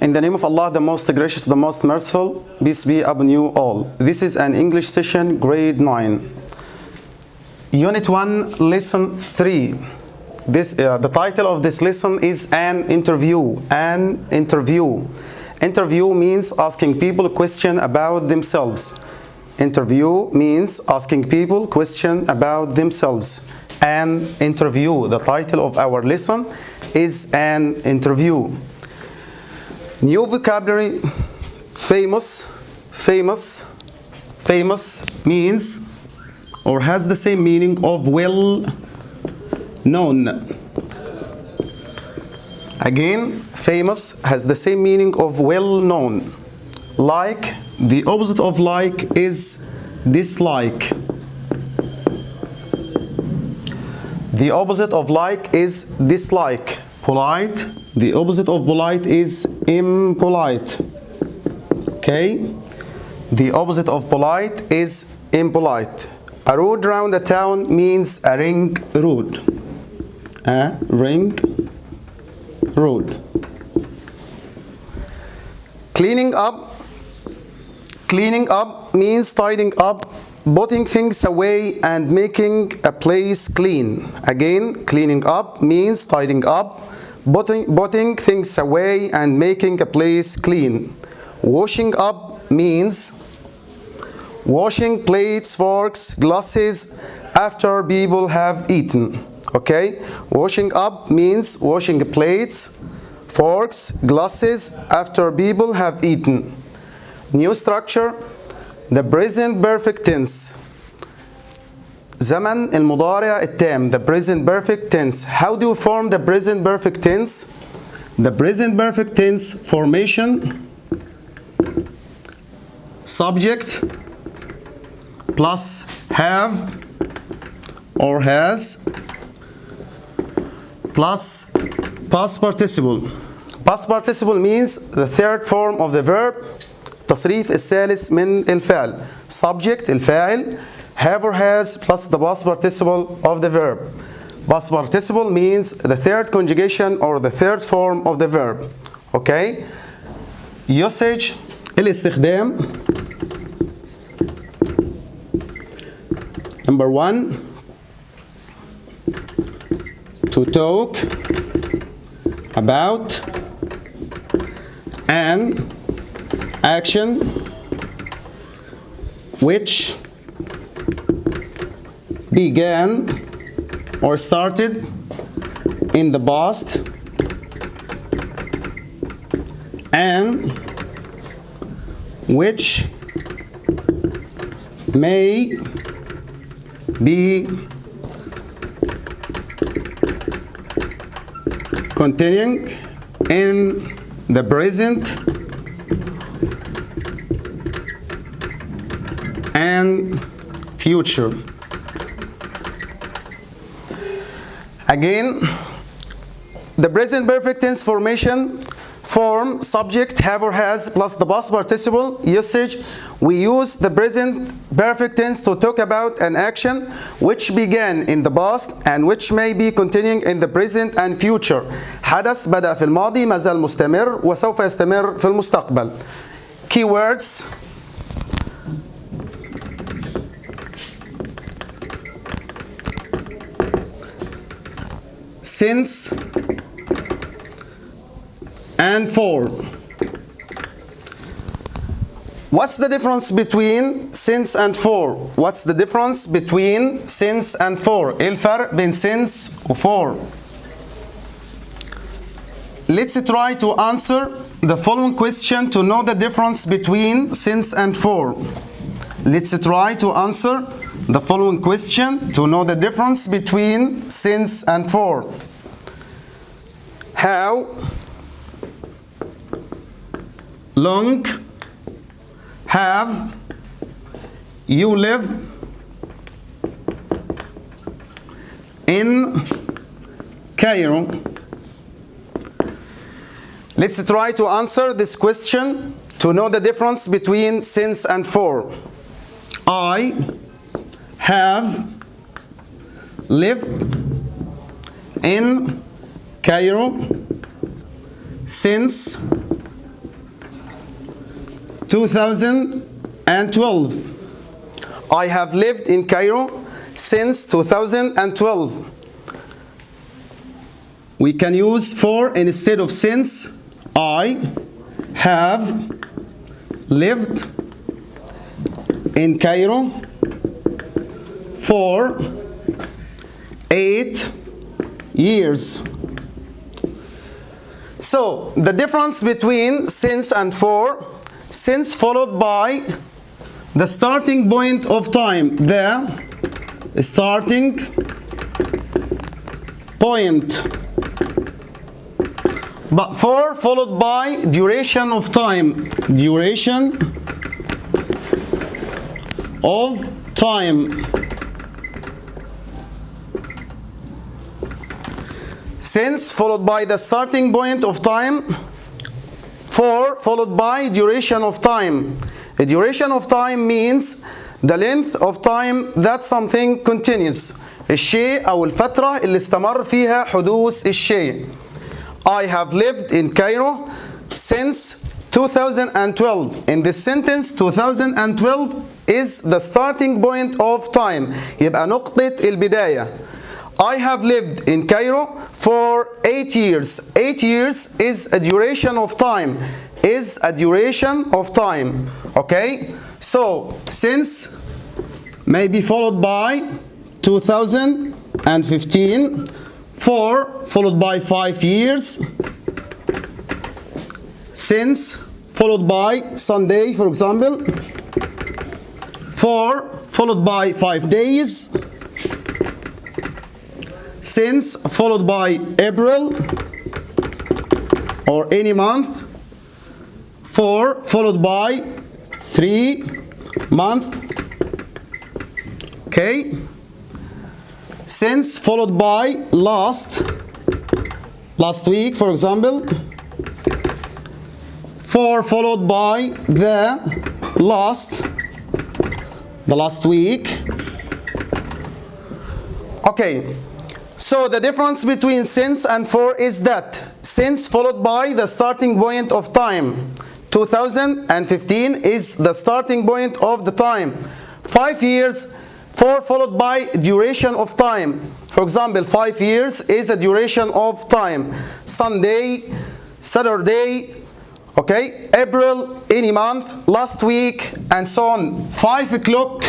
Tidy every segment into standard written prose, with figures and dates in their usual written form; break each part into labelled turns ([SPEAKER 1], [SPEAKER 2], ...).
[SPEAKER 1] In the name of Allah, the most gracious, the most merciful, peace be upon you all. This is an English session, grade 9. Unit 1, lesson 3. The title of this lesson is an interview. An interview. Interview means asking people a question about themselves. Interview means asking people question about themselves. An interview. The title of our lesson is an interview. New vocabulary. Famous. Famous. Famous means or has the same meaning of well known. Again, famous has the same meaning of well known. Like, the opposite of like is dislike. The opposite of like is dislike. Polite, the opposite of polite is impolite. Okay? The opposite of polite is impolite. A road round a town means a ring road. A ring road. Cleaning up. Cleaning up means tidying up, putting things away and making a place clean. Again, cleaning up means tidying up, putting things away and making a place clean. Washing up means washing plates, forks, glasses after people have eaten. Okay? Washing up means washing plates, forks, glasses after people have eaten. New structure, the present perfect tense. زمن المضارع التام, the present perfect tense. How do you form the present perfect tense? The present perfect tense formation, subject plus have or has plus past participle. Past participle means the third form of the verb, التصريف الثالث من الفعل. Subject الفاعل, have or has plus the past participle of the verb. Past participle means the third conjugation or the third form of the verb. Okay? Usage الاستخدام. Number 1, to talk about an action which began or started in the past and which may be continuing in the present and future. Again, the present perfect tense formation, form, subject, have or has plus the past participle. Usage, we use the present perfect tense to talk about an action which began in the past and which may be continuing in the present and future. حدث بدأ في الماضي ما زال مستمر وسوف يستمر في المستقبل. Keywords. Since and for. What's the difference between since and for? What's the difference between since and for? إيه الفرق بين since و for? Let's try to answer the following question to know the difference between since and for. Let's try to answer the following question to know the difference between since and for. How long have you lived in Cairo? Let's try to answer this question to know the difference between since and for. I have lived in Cairo since 2012. I have lived in Cairo since 2012. We can use for instead of since. I have lived in Cairo for 8 years. So the difference between since and for: since followed by the starting point of time, the starting point, but for followed by duration of time, duration of time. Since followed by the starting point of time, for followed by duration of time. A duration of time means the length of time that something continues. الشيء أو الفترة اللي استمر فيها حدوث الشيء. I have lived in Cairo since 2012. In this sentence 2012 is the starting point of time. يبقى نقطة البداية. I have lived in Cairo for 8 years. 8 years is a duration of time. Is a duration of time. Okay? So, since may be followed by 2015. For followed by 5 years. Since followed by Sunday, for example. For followed by 5 days. Since followed by April or any month. For followed by 3 months. Okay? Since followed by last week, for example. For followed by the last week. Okay. So the difference between since and for is that since followed by the starting point of time. 2015 is the starting point of the time. 5 years, for followed by duration of time. For example, 5 years is a duration of time. Sunday, Saturday, okay, April, any month, last week, and so on. 5 o'clock,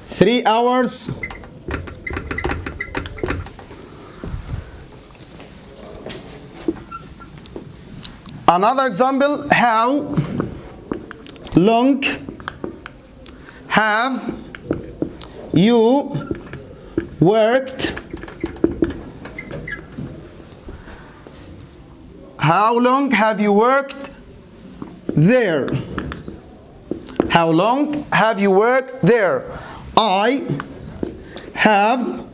[SPEAKER 1] 3 hours. Another example, how long have you worked? How long have you worked there? How long have you worked there? I have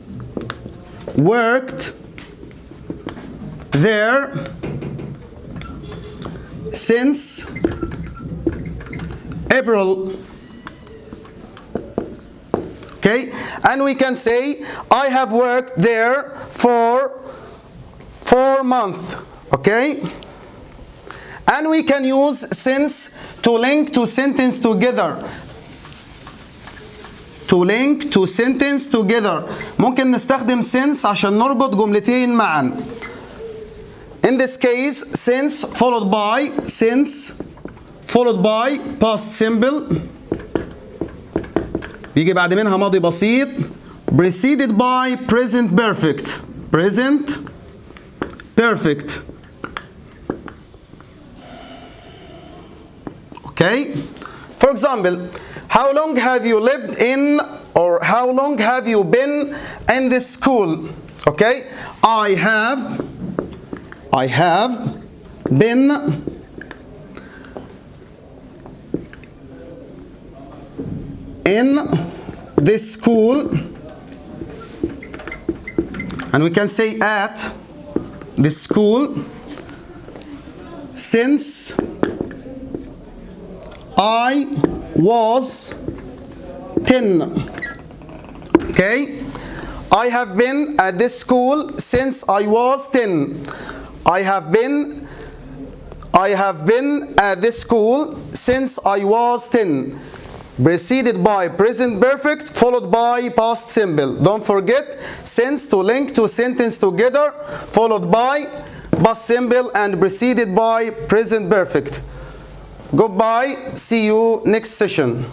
[SPEAKER 1] worked there since April. Okay, and we can say I have worked there for 4 months. Okay, and we can use since to link two sentences together. To link two sentences together. ممكن نستخدم since عشان نربط جملتين معا. In this case, since followed by past simple. بيجي بعد منها ماضي بسيط. Preceded by present perfect. Present perfect. Okay? For example, how long have you lived in, or how long have you been in this school? Okay? I have been in this school, and we can say at this school since I was 10. Okay? I have been at this school since I was 10. I I have been at this school since I was 10. Preceded by present perfect, followed by past simple. Don't forget since to link two sentences together, followed by past simple and preceded by present perfect. Goodbye. See you next session.